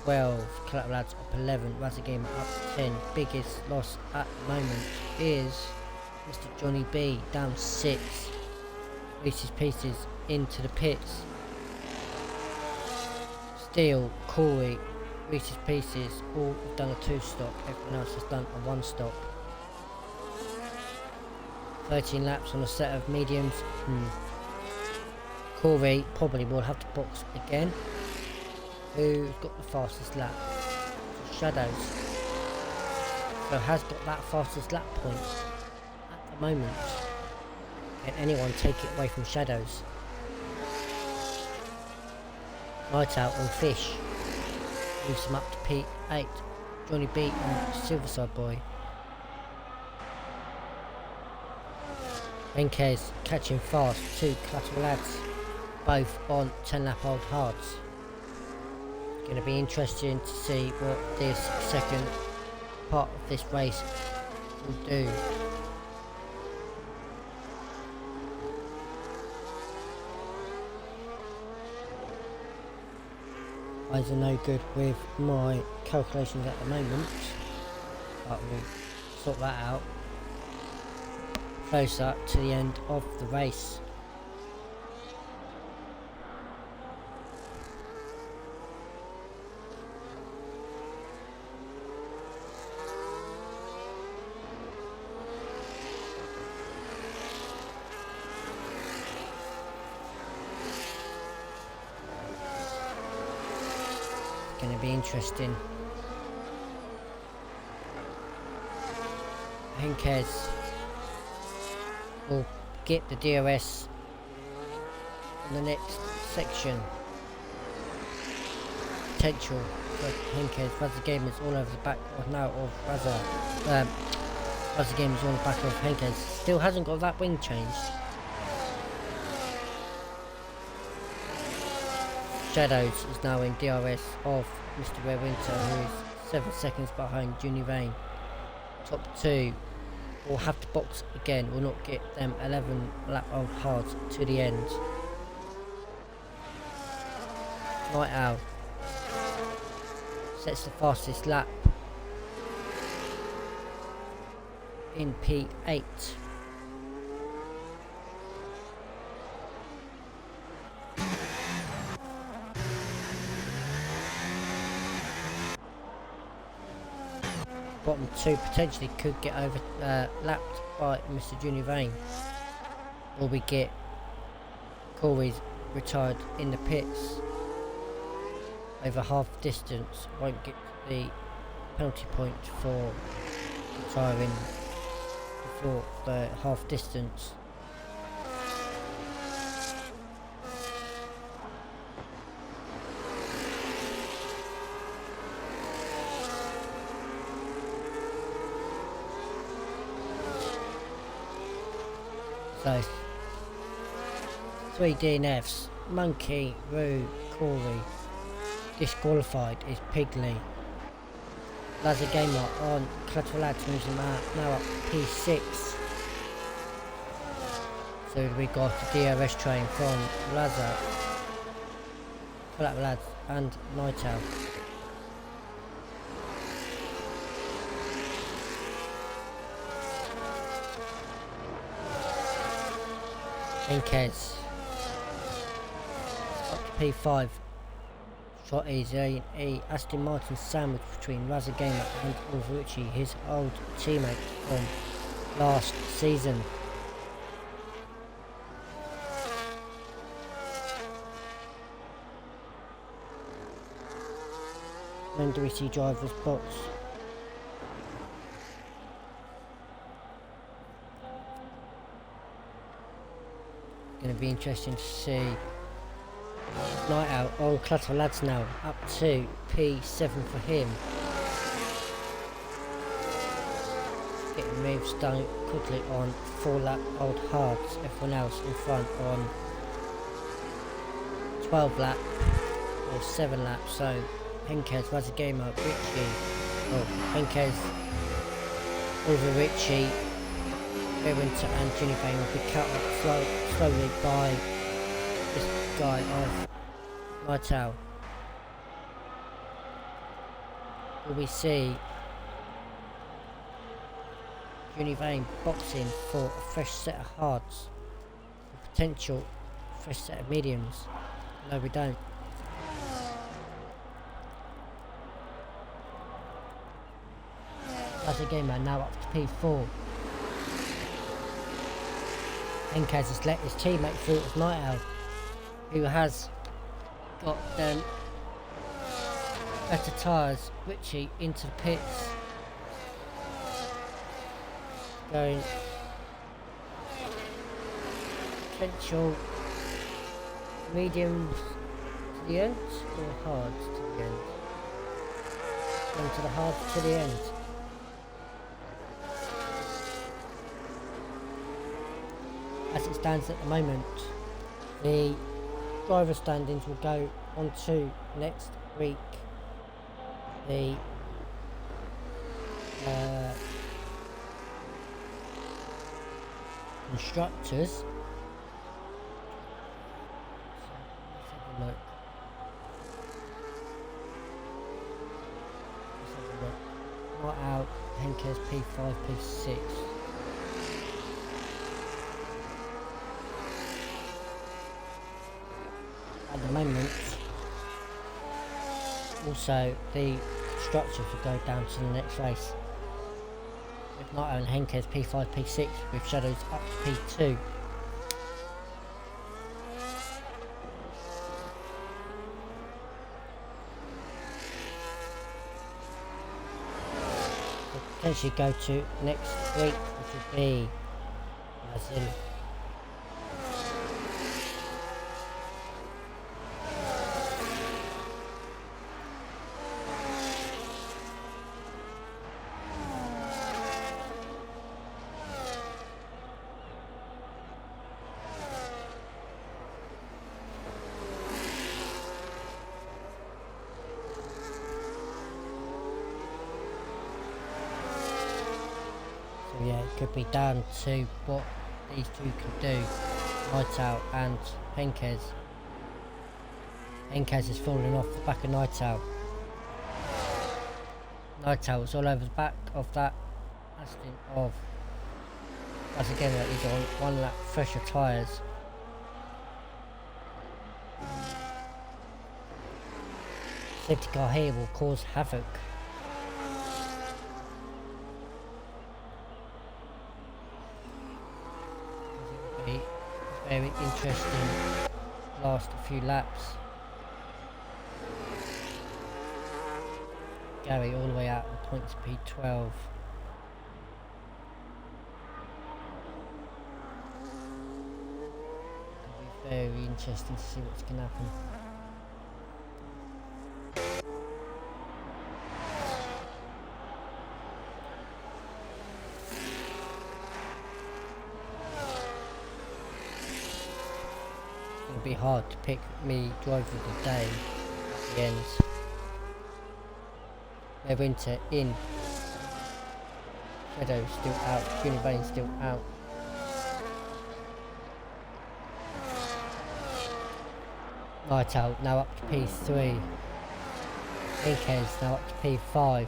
12, Collateral Lads up 11, Razagame up 10. Biggest loss at the moment is Mr. Johnny B down 6. Reese's Pieces into the pits. Steel, Corey, Reese's Pieces all have done a 2-stop. Everyone else has done a 1-stop. 13 laps on a set of mediums. Corey probably will have to box again. Who's got the fastest lap? Shadows. So has got that fastest lap point at the moment. Can anyone take it away from Shadows? Night Owl and Fish moves him up to P8. Johnny B and Silverside Boy. Henkes catching fast. 2 Collateral Lads, both on 10 lap old hards. It's going to be interesting to see what this second part of this race will do. Eyes are no good with my calculations at the moment, but we'll sort that out closer to the end of the race. Going to be interesting. Henkes will get the DRS in the next section. Potential for Henkes. Razor Game is all over the back now of Razor. Razor Game is on the back of Henkes. Still hasn't got that wing changed. Shadows is now in DRS of Mr. Red Winter, who is 7 seconds behind Junior Vane. Top 2 will have to box again, will not get them 11 lap old hards to the end. Night Owl sets the fastest lap in P8. Bottom 2 potentially could get over lapped by Mr. Junior Vane, or we get Corey's retired in the pits over half distance, won't get the penalty point for retiring before the half distance. So 3 DNFs, Monkey, Roo, Corey. Disqualified is Pigley. Laser Gamer on Collateral Lads moves him out, now up P6. So we got the DRS train from Laser, Collateral Lads and Night Owl. Henkes up to P5. Shot is a Aston Martin sandwich between Razor Gamer and Ulvarucci, his old teammate from last season. When do we see driver's box? Going to be interesting to see. Night Out on Collateral Lads now, up to P7 for him. Getting moves done quickly on 4 lap old hards, everyone else in front on 12 lap or 7 laps. So Henkes, Razor Gamer, Richie, Henkes, Oliver Richie, Winter and Junior Vane will be cut up slowly by this guy of Night Owl. Will we see Junior Vane boxing for a fresh set of hards, a potential fresh set of mediums? No, we don't. That's a gamer now up to P4. Henkes has let his teammate through with Night Owl, who has got better tyres. Richie into the pits, going potential mediums to the end or hards to the end? Going to the hards to the end. As it stands at the moment, the driver standings will go on to next week. The instructors. Let's have a look. Not out. Henkes P5, P6. At the moment, also the structures will go down to the next race. With not only Henkes P5, P6, with Shadows up to P2. We'll potentially go to next week, which will be as in so yeah, it could be down to what these two can do, Nightowl and Henkes. Henkes is falling off the back of Nightowl. Nightowl was all over the back of that Aston of, as again that he's on 1 lap fresher tyres. Safety car here will cause havoc. It will be very interesting last few laps. Gary all the way out of points P12. It'll be very interesting to see what's going to happen. It'll be hard to pick me driver of the day at the end. Winter in. Shadow still out. Univane still out. Nightowl now up to P3. Inkez now up to P5.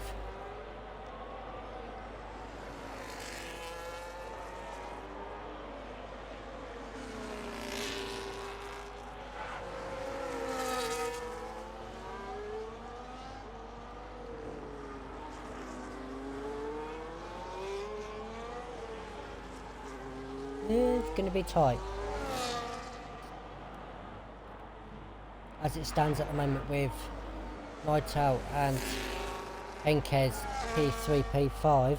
It's going to be tight. As it stands at the moment with Nightowl and Henkes P3, P5,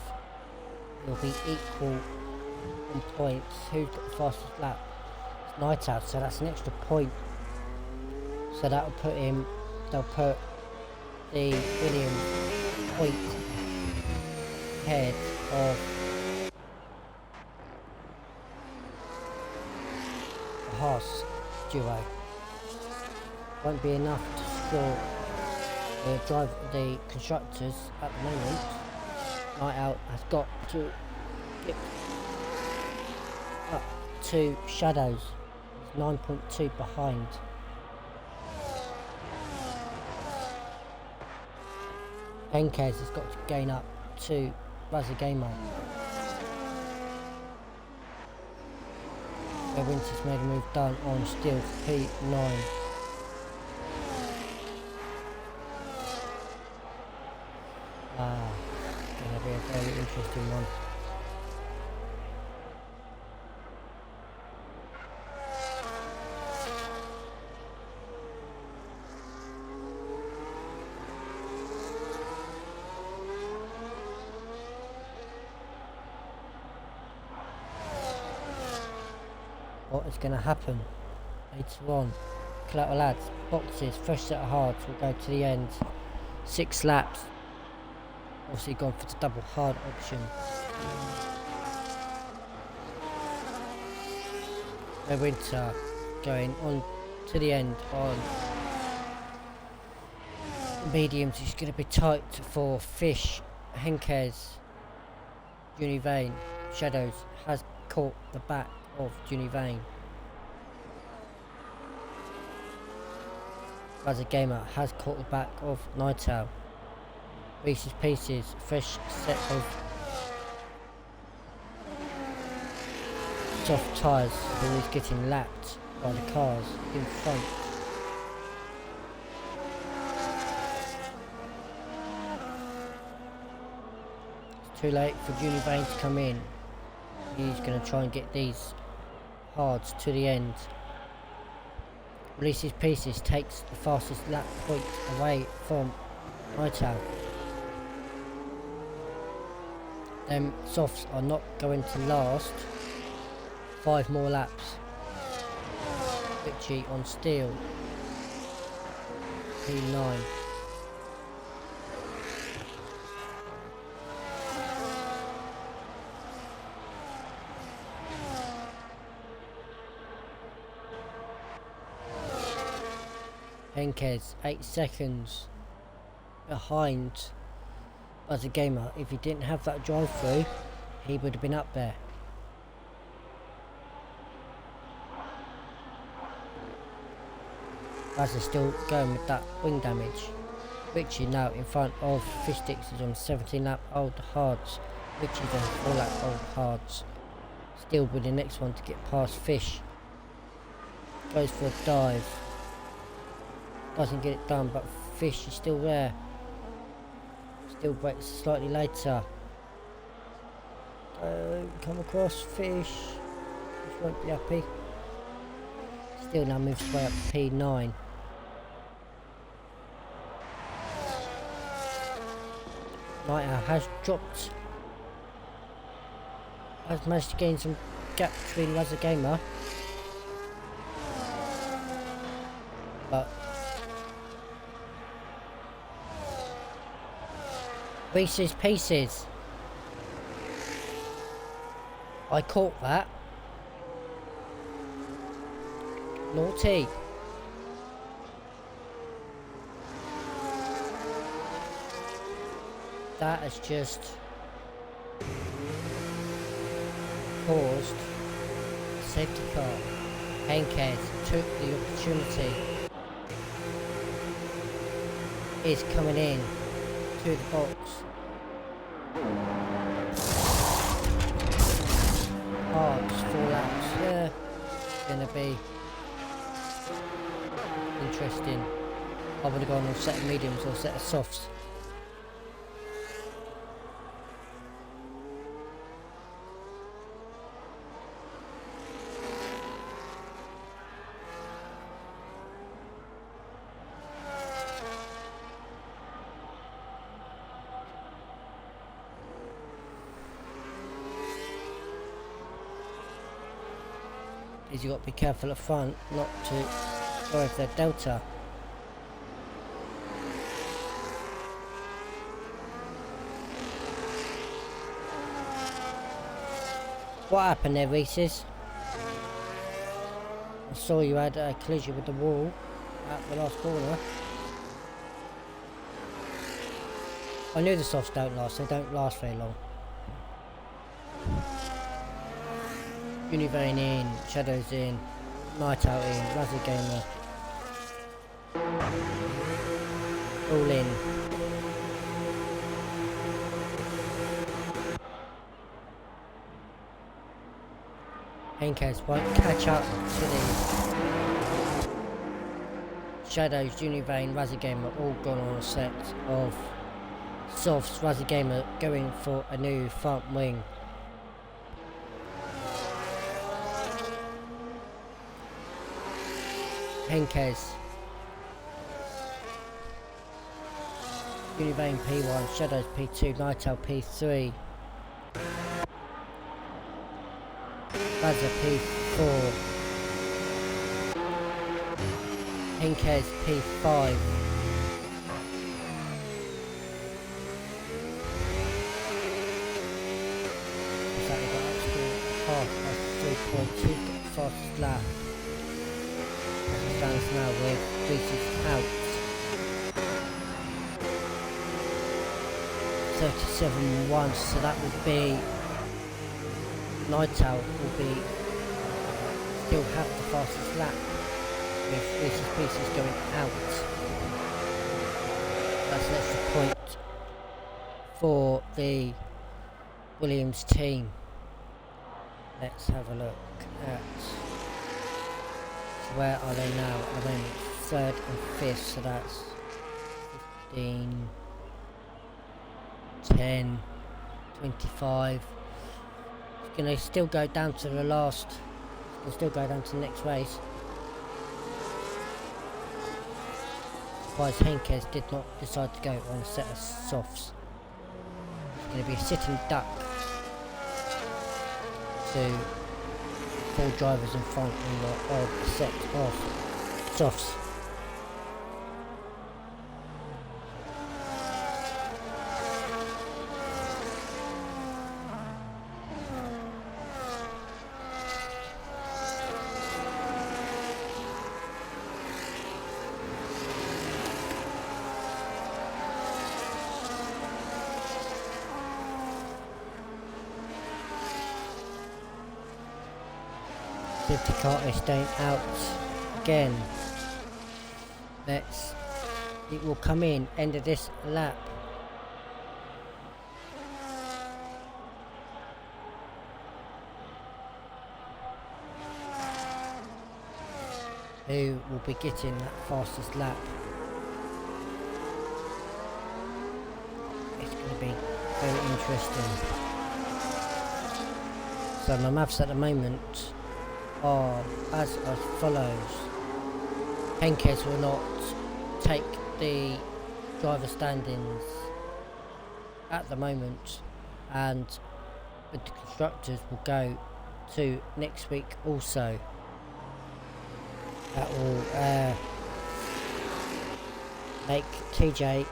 will be equal on points. Who's got the fastest lap? It's Nightowl, so that's an extra point. So that'll put him, they'll put the Williams point ahead of Haas duo. Won't be enough to score the constructors at the moment. Nightowl has got to get up to Shadows. He's 9.2 behind. Henkes has got to gain up to Razagamo. Winter's made a move down on still P9. Gonna be a very interesting one. What is going to happen later on? Collateral lads, boxes, fresh set of hards will go to the end. 6 laps. Obviously gone for the double hard option. Winter going on to the end on mediums. It's going to be tight for Fish, Henkes, Univane. Shadows has caught the back of Univane. Razagamer has caught the back of Nightowl. Reese's Pieces, fresh set of soft tyres, who is getting lapped by the cars in front. It's too late for Univane to come in. He's going to try and get these hards to the end. Reese's Pieces takes the fastest lap point away from Nightowl. Them softs are not going to last. 5 more laps. Richie on steel. P9. Henkes 8 seconds behind as a gamer. If he didn't have that drive through, he would have been up there. As is still going with that wing damage. Richie now in front of Fistix is on 17 lap old hards. Richie's on 4 lap old hards. Still with the next one to get past Fish. Goes for a dive. Doesn't get it done, but Fish is still there. Still breaks slightly later. Come across Fish. Fish won't be happy. Still now moves his way up to P9. Night Owl has dropped. Has managed to gain some gap between Razor Gamer. But Reese's Pieces. I caught that. Naughty. That has just caused a safety car. Henkes took the opportunity. Is coming in to the box. Hards, 4 laps. Yeah, gonna be interesting. I would have gone on set of mediums or set of softs. Is you got to be careful up front not to drive their delta. What happened there, Reese's? I saw you had a collision with the wall at the last corner. I knew the softs don't last, they don't last very long. Univane in, Shadows in, Night Out in, Razor Gamer. All in. Henkes won't catch up to the Shadows, Univane, Razor Gamer all gone on a set of softs. Razor Gamer going for a new front wing. Henkes. Univane P1, Shadows P2, Nightail P3. Razor P4. Henkes P5. Exactly got up to half of 3.2, got the fastest lap. Stands now with Reese's out. 37.1, so that would be Night Owl will be still have the fastest lap with Reese's Pieces going out. That's an extra point for the Williams team. Let's have a look at where are they now? They're in 3rd and 5th, so that's 15, 10, 25. It's going to still go down to the last, it's going to still go down to the next race. Surprised Henkes did not decide to go on a set of softs. It's going to be a sitting duck to 4 drivers in front in the odd set of softs. Safety car is staying out again. It will come in end of this lap. Who will be getting that fastest lap? It's going to be very interesting. So my maths at the moment are as follows. Henkes will not take the driver standings at the moment, and the constructors will go to next week also. That will make TJ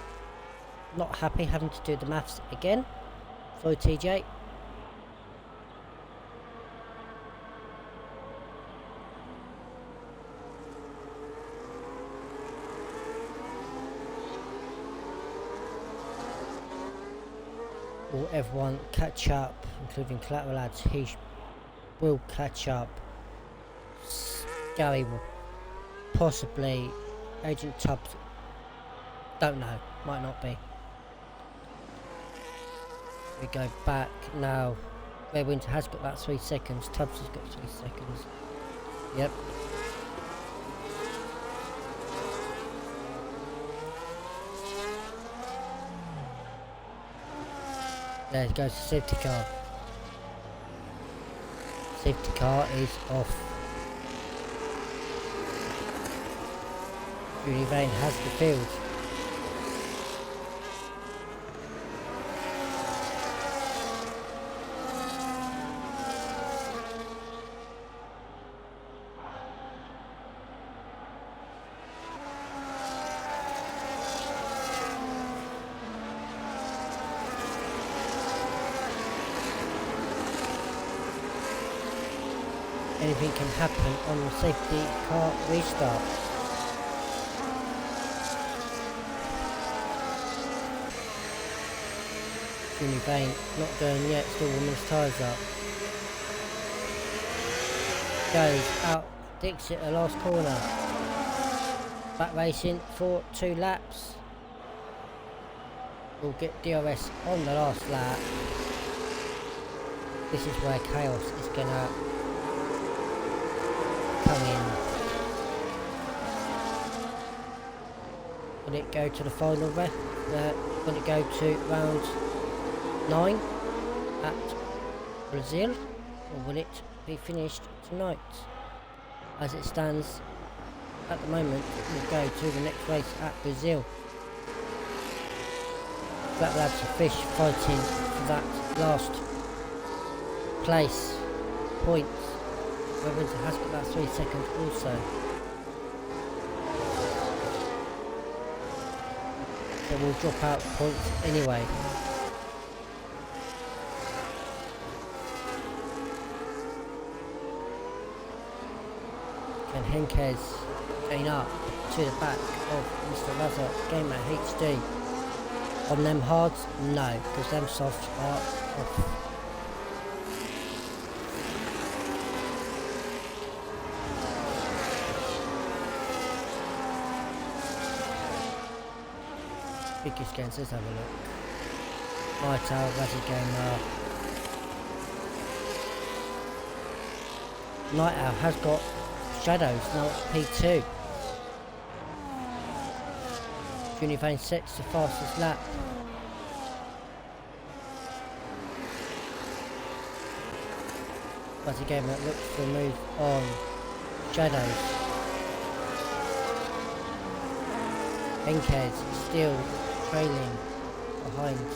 not happy having to do the maths again. Sorry TJ. Will everyone catch up, including Collateral Lads? He will catch up. Gary will possibly. Agent Tubbs, don't know, might not be. We go back now. Red Winter has got that 3 seconds. Tubbs has got 3 seconds. Yep. There goes the safety car. Safety car is off. Julie Vane has the field. Anything can happen on the safety car restart. Jimmy Bain not going yet, still warming his tyres up. Goes out Dixit the last corner. Back racing for 2 laps. We'll get DRS on the last lap. This is where chaos is gonna come in. Will it go to the final will it go to round 9 at Brazil, or will it be finished tonight? As it stands at the moment, it will go to the next race at Brazil. Black Labs of Fish fighting for that last place points. Winter has got that 3 seconds also. So we'll drop out points anyway. And Henkes getting up to the back of Mr. Raza Gamer HD. On them hards? No, because them softs are off. Biggest games, let's have a look. Night Owl, Raza Gamer. Night Owl has got shadows, now it's P2. Junior Vane sets the fastest lap. But again, that looks to move on shadows. Henkes still trailing behind.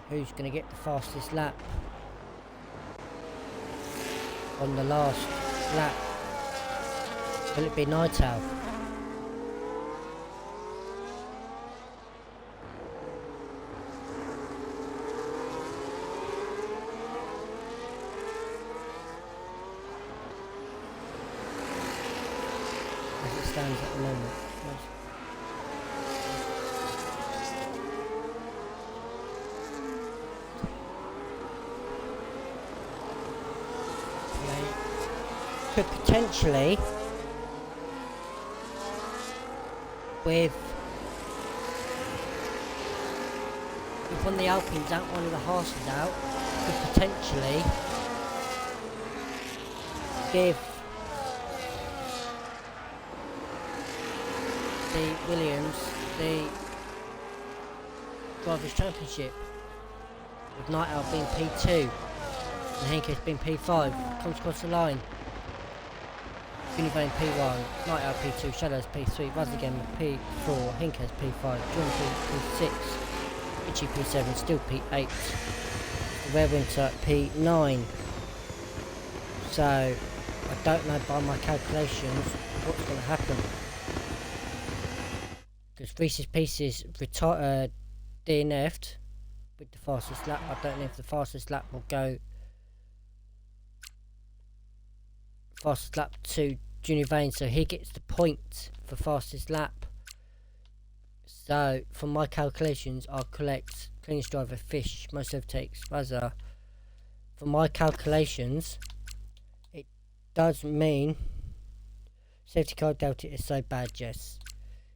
who's going to get the fastest lap on the last lap. Will it be Night Owl? As it stands at the moment. Could potentially, with one of the Alpines out, one of the Haas's out, could potentially give the Williams the Drivers' Championship, with Night Owl being P2 and Henkes being P5. Comes across the line. Univane P1, Night Owl P2, Shadows P3, Razagame P4, Henkes P5, John P6, Richie P7, Still P8, Rare Winter P9. So, I don't know by my calculations what's going to happen. Because Reese's Pieces DNF'd with the fastest lap. I don't know if the fastest lap will go fastest lap to Junior Vane, so he gets the point for fastest lap. So from my calculations, I'll collect cleanest driver Fish, most overtakes Razza. For my calculations, it does mean safety car Delta is so bad, Jess.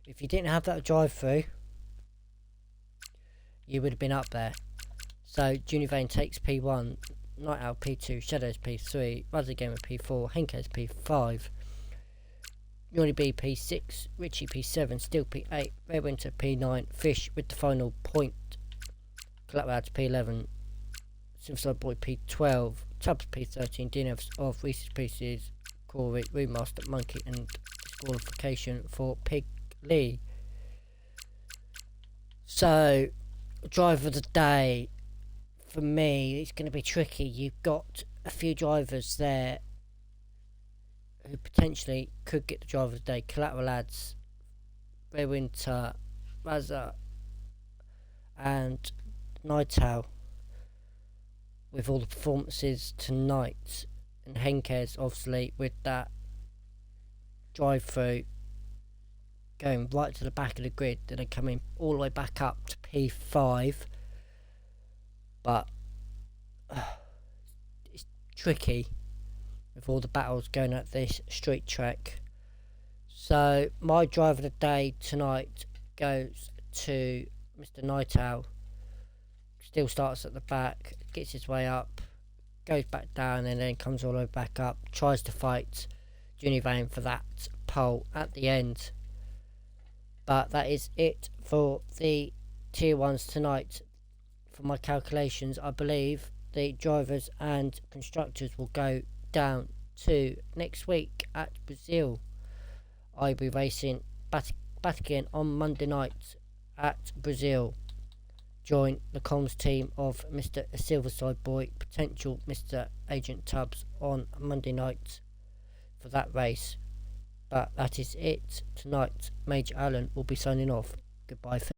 If you didn't have that drive through, you would have been up there. So Junior Vane takes P1, Night Owl P2, Shadows P3, Razza Gamer P4, Henkes P5, Johnny B P6, Richie P7, Still P8, Red Winter P9, Fish with the final point, Claplad's P11, Simside Boy P12, Tubbs P13, DNFs of Reese's Pieces, Corey, Remaster, Monkey, and disqualification for Pig Lee. So, driver of the day, for me, it's going to be tricky. You've got a few drivers there who potentially could get the driver of the day. Collateral Lads, Ray Winter, Razza, and Night Owl, with all the performances tonight. And Henkes, obviously, with that drive through, going right to the back of the grid, then they're coming all the way back up to P5. But it's tricky with all the battles going at this street track. So my driver of the day tonight goes to Mr. Night Owl. Still starts at the back, gets his way up, goes back down, and then comes all the way back up. Tries to fight Junior Vane for that pole at the end. But that is it for the tier 1s tonight. For my calculations, I believe the drivers and constructors will go down to next week at Brazil. I'll be racing back again on Monday night at Brazil. Join the comms team of Mr. Silverside Boy, potential Mr. Agent Tubbs on Monday night for that race. But that is it tonight. Major Allen will be signing off. Goodbye.